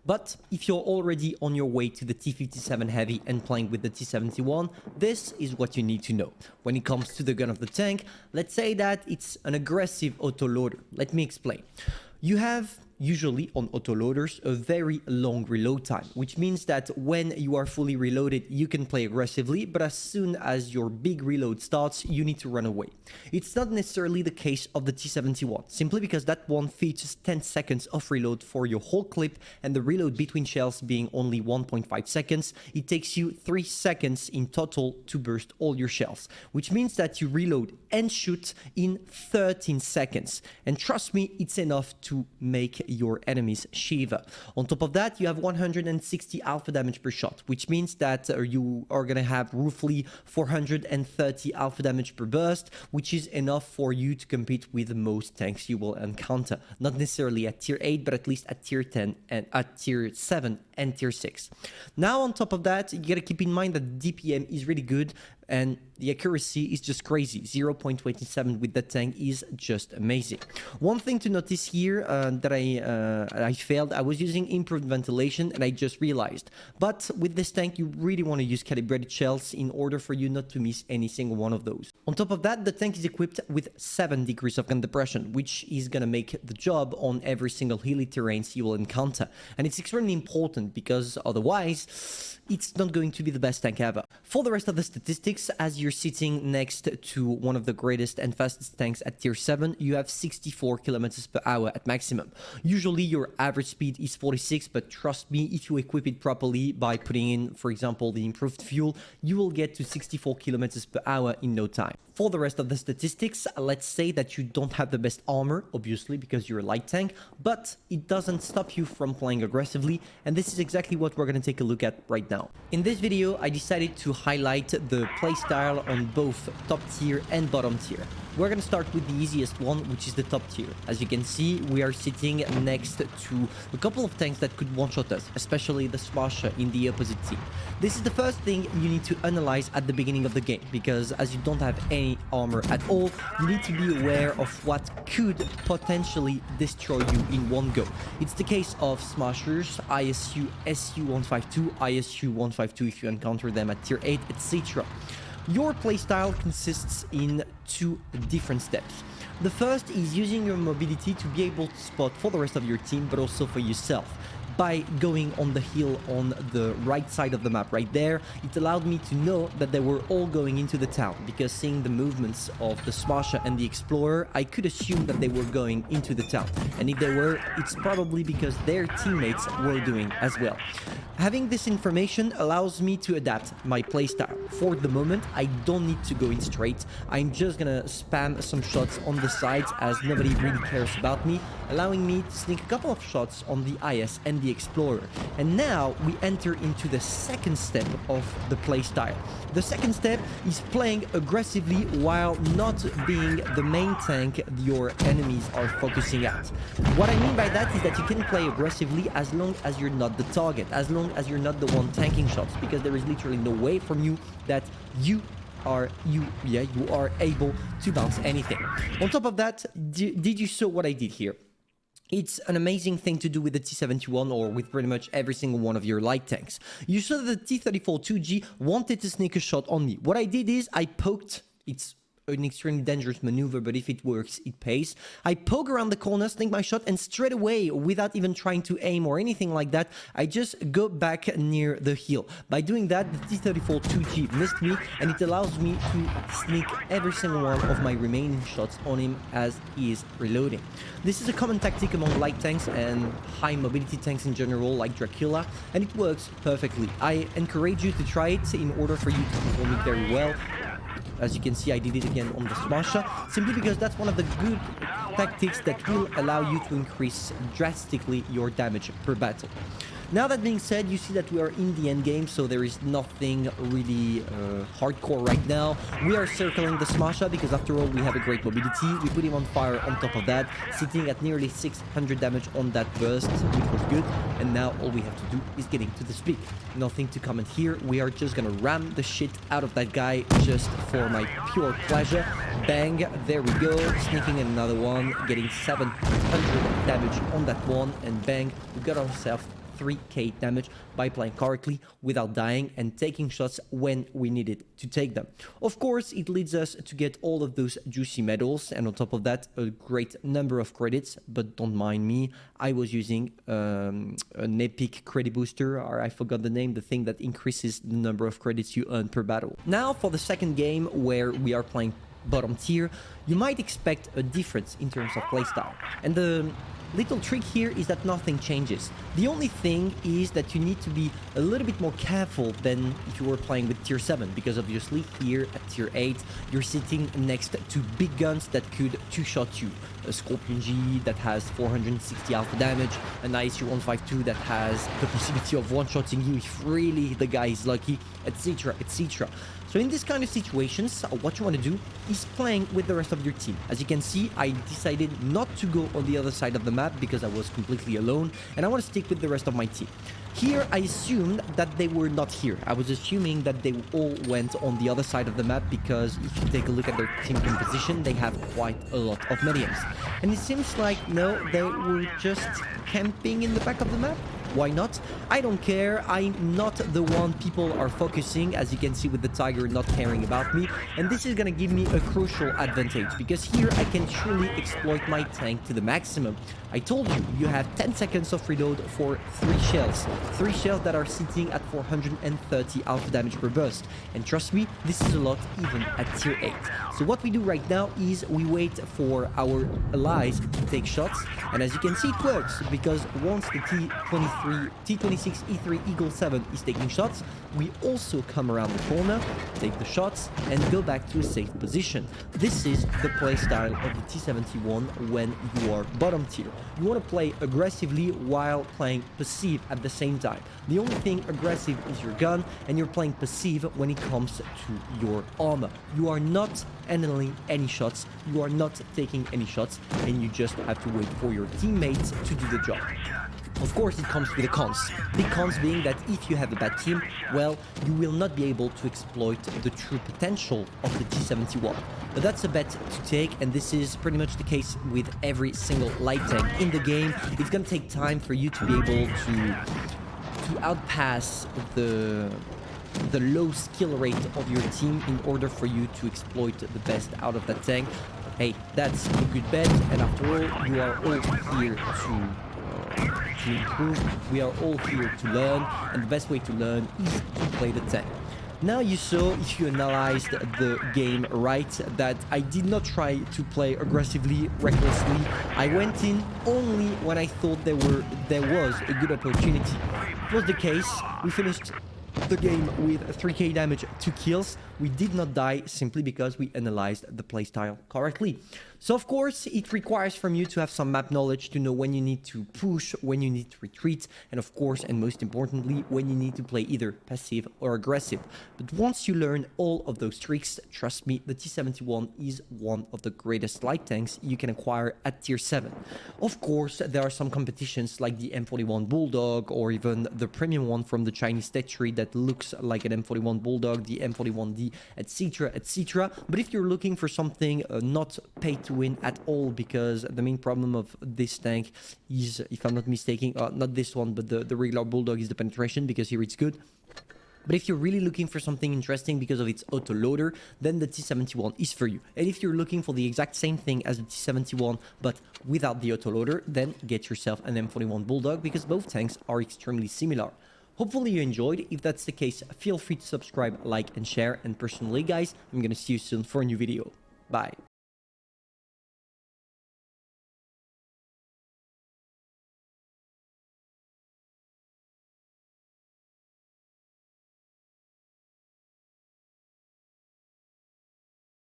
But if you're already on your way to the T57 Heavy and playing with the T71, this is what you need to know. When it comes to the gun of the tank, let's say that it's an aggressive autoloader. Let me explain. You have usually on autoloaders a very long reload time, which means that when you are fully reloaded you can play aggressively, but as soon as your big reload starts you need to run away. It's not necessarily the case of the T71, simply because that one features 10 seconds of reload for your whole clip, and the reload between shells being only 1.5 seconds, it takes you 3 seconds in total to burst all your shells, which means that you reload and shoot in 13 seconds, and trust me, it's enough to make your enemies shiver. On top of that, you have 160 alpha damage per shot, which means that you are gonna have roughly 430 alpha damage per burst, which is enough for you to compete with most tanks you will encounter. Not necessarily at tier 8, but at least at tier 10 and at tier 7 and tier 6. Now on top of that, you gotta keep in mind that DPM is really good and the accuracy is just crazy. 0.27 with the tank is just amazing. One thing to notice here that I failed, I was using improved ventilation and I just realized. But with this tank, you really want to use calibrated shells in order for you not to miss any single one of those. On top of that, the tank is equipped with 7 degrees of gun depression, which is going to make the job on every single hilly terrains you will encounter. And it's extremely important because otherwise, it's not going to be the best tank ever. For the rest of the statistics, as you're sitting next to one of the greatest and fastest tanks at tier 7, you have 64 kilometers per hour at maximum. Usually your average speed is 46, but trust me, if you equip it properly by putting in, for example, the improved fuel, you will get to 64 kilometers per hour in no time. For the rest of the statistics, let's say that you don't have the best armor, obviously, because you're a light tank, but it doesn't stop you from playing aggressively, and this is exactly what we're going to take a look at right now. In this video, I decided to highlight the playstyle on both top tier and bottom tier. We're going to start with the easiest one, which is the top tier. As you can see, we are sitting next to a couple of tanks that could one-shot us, especially the Smasher in the opposite team. This is the first thing you need to analyze at the beginning of the game, because as you don't have any armor at all, you need to be aware of what could potentially destroy you in one go. It's the case of Smashers, ISU, SU-152, ISU-152 if you encounter them at tier 8, etc. Your playstyle consists in 2 different steps. The first is using your mobility to be able to spot for the rest of your team, but also for yourself. By going on the hill on the right side of the map right there, it allowed me to know that they were all going into the town, because seeing the movements of the Smasher and the Explorer, I could assume that they were going into the town. And if they were, it's probably because their teammates were doing as well. Having this information allows me to adapt my playstyle. For the moment, I don't need to go in straight. I'm just gonna spam some shots on the sides as nobody really cares about me, allowing me to sneak a couple of shots on the IS and the Explorer. And now we enter into the second step of the playstyle. The second step is playing aggressively while not being the main tank your enemies are focusing at. What I mean by that is that you can play aggressively as long as you're not the target, as long as you're not the one tanking shots, because there is literally no way from you that you are able to bounce anything. On top of that, did you saw what I did here? It's an amazing thing to do with the T71 or with pretty much every single one of your light tanks. You saw that the T-34-2G wanted to sneak a shot on me. What I did is I poked. It's an extremely dangerous maneuver, but if it works, it pays. I poke around the corner, sneak my shot, and straight away, without even trying to aim or anything like that, I just go back near the hill. By doing that, the T-34-2G missed me, and it allows me to sneak every single one of my remaining shots on him as he is reloading. This is a common tactic among light tanks and high mobility tanks in general, like Dracula, and it works perfectly. I encourage you to try it in order for you to perform it very well. As you can see, I did it again on the Smasher, simply because that's one of the good tactics that will allow you to increase drastically your damage per battle. Now that being said, you see that we are in the end game, so there is nothing really hardcore right now. We are circling the Smasher because after all we have a great mobility. We put him on fire on top of that, sitting at nearly 600 damage on that burst, which was good. And now all we have to do is get into the speed. Nothing to comment here. We are just gonna ram the shit out of that guy just for my pure pleasure. Bang, there we go, sneaking in another one, getting 700 damage on that one, and bang, we got ourselves 3k damage by playing correctly without dying and taking shots when we needed to take them. Of course, it leads us to get all of those juicy medals, and on top of that, a great number of credits. But don't mind me, I was using an epic credit booster, or I forgot the name, the thing that increases the number of credits you earn per battle. Now for the second game, where we are playing bottom tier, you might expect a difference in terms of playstyle. And the little trick here is that nothing changes. The only thing is that you need to be a little bit more careful than if you were playing with tier 7, because obviously here at tier 8 you're sitting next to big guns that could two-shot you. A Scorpion G that has 460 alpha damage, an ISU-152 that has the possibility of one-shotting you if really the guy is lucky, etc, etc. So in this kind of situations, what you want to do is playing with the rest of your team. As you can see, I decided not to go on the other side of the map because I was completely alone, and I want to stick with the rest of my team. Here, I assumed that they were not here. I was assuming that they all went on the other side of the map because if you take a look at their team composition, they have quite a lot of mediums. And it seems like, no, they were just camping in the back of the map. Why not? I don't care. I'm not the one people are focusing, as you can see with the tiger not caring about me. And this is gonna give me a crucial advantage, because here I can truly exploit my tank to the maximum. I told you, you have 10 seconds of reload for 3 shells. 3 shells that are sitting at 430 alpha damage per burst. And trust me, this is a lot even at tier 8. So what we do right now is we wait for our allies to take shots. And as you can see, it works, because once the T26 E3 Eagle 7 is taking shots, we also come around the corner, take the shots, and go back to a safe position. This is the playstyle of the T71 when you are bottom tier. You want to play aggressively while playing passive at the same time. The only thing aggressive is your gun, and you're playing passive when it comes to your armor. You are not handling any shots, you are not taking any shots, and you just have to wait for your teammates to do the job. Of course, it comes with the cons. The cons being that if you have a bad team, well, you will not be able to exploit the true potential of the T71. But that's a bet to take, and this is pretty much the case with every single light tank in the game. It's gonna take time for you to be able to outpass the low skill rate of your team in order for you to exploit the best out of that tank. Hey, that's a good bet, and after all, you are all here to improve. We are all here to learn, and the best way to learn is to play the tank. Now you saw, if you analyzed the game right, that I did not try to play aggressively, recklessly. I went in only when I thought there was a good opportunity. It was the case. We finished the game with 3k damage, 2 kills. We did not die simply because we analyzed the playstyle correctly. So of course, it requires from you to have some map knowledge to know when you need to push, when you need to retreat, and of course, and most importantly, when you need to play either passive or aggressive. But once you learn all of those tricks, trust me, the T71 is one of the greatest light tanks you can acquire at tier 7. Of course, there are some competitions like the M41 Bulldog, or even the premium one from the Chinese tech tree that looks like an M41 Bulldog, the M41D, etc, etc. But if you're looking for something not pay to win at all, because the main problem of this tank is, if I'm not mistaken, not this one, but the regular Bulldog, is the penetration, because here it's good. But if you're really looking for something interesting because of its auto-loader, then the T71 is for you. And if you're looking for the exact same thing as the T71, but without the auto-loader, then get yourself an M41 Bulldog, because both tanks are extremely similar. Hopefully you enjoyed. If that's the case, feel free to subscribe, like, and share. And personally, guys, I'm gonna see you soon for a new video. Bye.